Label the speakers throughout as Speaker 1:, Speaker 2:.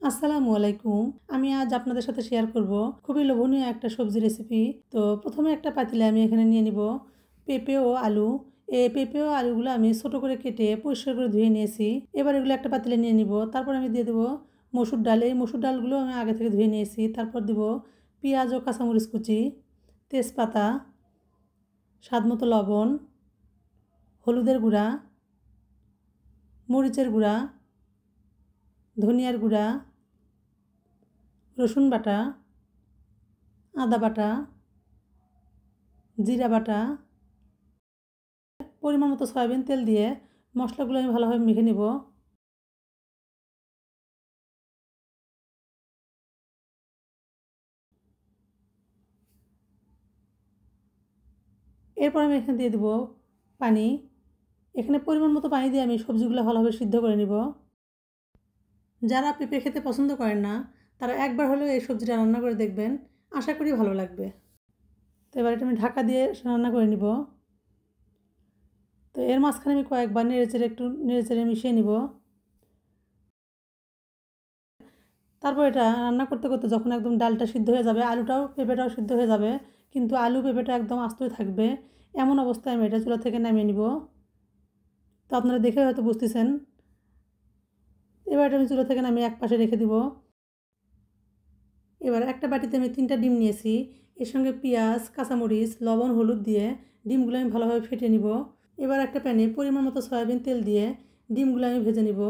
Speaker 1: আসসালামু আলাইকুম। আমি আজ আপনাদের সাথে শেয়ার করব খুবই লোভনীয় একটা সবজি রেসিপি। তো প্রথমে একটা পাতিলে আমি এখানে নিয়ে নিব পেঁপে ও আলু। এই পেঁপে ও আলুগুলো আমি ছোট করে কেটে পরিষ্কার করে ধুয়ে নিয়েছি। এবার এগুলো একটা পাতিলে নিয়ে নিব। তারপর আমি দিয়ে দেবো মসুর ডাল। এই মসুর ডালগুলো আমি আগে থেকে ধুয়ে নিয়েছি। তারপর দেব পেঁয়াজ ও কাঁচামরিচ কুচি, তেজপাতা, স্বাদমতো লবণ, হলুদের গুঁড়া, মরিচের গুঁড়া, ধনিয়ার গুঁড়া, রসুন বাটা, আদা বাটা, জিরা বাটা, পরিমাণ মতো সয়াবিন তেল দিয়ে মশলাগুলো আমি ভালোভাবে মেখে নেব। এরপর আমি এখানে দিয়ে দেবো পানি। এখানে পরিমাণ মতো পানি দিয়ে আমি সবজিগুলো ভালোভাবে সিদ্ধ করে নেব। যারা পেঁপে খেতে পছন্দ করেন না তারা একবার হলেও এই সবজিটা রান্না করে দেখবেন, আশা করি ভালো লাগবে। তো এবার এটা আমি ঢাকা দিয়ে রান্না করে নিব। তো এর মাঝখানে আমি কয়েকবার নেড়েচেড়ে মিশিয়ে নিব। তারপর এটা রান্না করতে করতে যখন একদম ডালটা সিদ্ধ হয়ে যাবে, আলুটাও পেঁপেটাও সিদ্ধ হয়ে যাবে, কিন্তু আলু পেঁপেটা একদম আস্তই থাকবে, এমন অবস্থায় আমি এটা চুলা থেকে নামিয়ে নিব। তো আপনারা দেখে হয়তো বুঝতেছেন। এবার এটা আমি চুলা থেকে নামিয়ে এক পাশে রেখে দিব। এবার একটা বাটিতে আমি 3টা ডিম নিয়েছি। এর সঙ্গে পেঁয়াজ, কাঁচামরিচ, লবণ, হলুদ দিয়ে ডিমগুলো আমি ভালোভাবে ফেটে নিব। এবার একটা প্যানে পরিমাণ মতো সয়াবিন তেল দিয়ে ডিমগুলো আমি ভেজে নিব।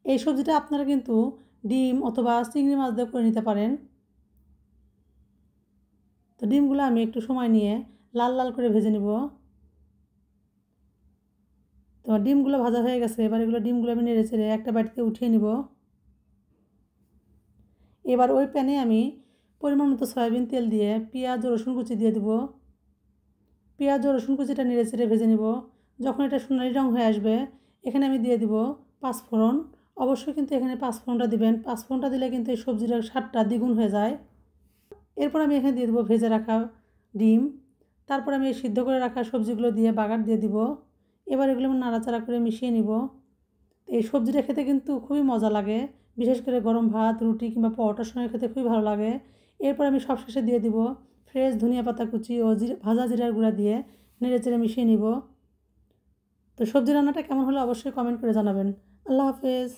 Speaker 1: এই সবজিটা আপনারা কিন্তু ডিম অথবা চিংড়ি মাছ দিয়ে করে নিতে পারেন। তো ডিমগুলো আমি একটু সময় নিয়ে লাল লাল করে ভেজে নেব। তো ডিমগুলো ভাজা হয়ে গেছে। এবার ডিমগুলো আমি নেড়ে চেড়ে একটা বাটিতে উঠিয়ে নিব। এবার ওই প্যানে আমি পরিমাণ মতো সয়াবিন তেল দিয়ে পেঁয়াজ ও রসুন কুচি দিয়ে দেবো। পেঁয়াজ ও রসুন কুচিটা নেড়ে চেড়ে ভেজে নেব। যখন এটা সোনালি রং হয়ে আসবে, এখানে আমি দিয়ে দিব পাঁচফোড়ন। অবশ্যই কিন্তু এখানে পাঁচফোড়নটা দিবেন। পাঁচফোড়নটা দিলে কিন্তু এই সবজিটার স্বাদটা দ্বিগুণ হয়ে যায়। এরপর আমি এখানে দিয়ে দেবো ভেজে রাখা ডিম। তারপর আমি এই সিদ্ধ করে রাখা সবজিগুলো দিয়ে বাগার দিয়ে দিব। এবার এগুলো আমি নাড়াচাড়া করে মিশিয়ে নিব। এই সবজিটা খেতে কিন্তু খুবই মজা লাগে, বিশেষ করে গরম ভাত, রুটি কিংবা পরোটার সঙ্গে খেতে খুবই ভালো লাগে। এরপর আমি সবশেষে দিয়ে দিব ফ্রেশ ধনিয়া পাতা কুচি ও ভাজা জিরার গুঁড়া দিয়ে নেড়েচেড়ে মিশিয়ে নিব। তো সবজি রান্নাটা কেমন হলো অবশ্যই কমেন্ট করে জানাবেন। আল্লাহ হাফেজ।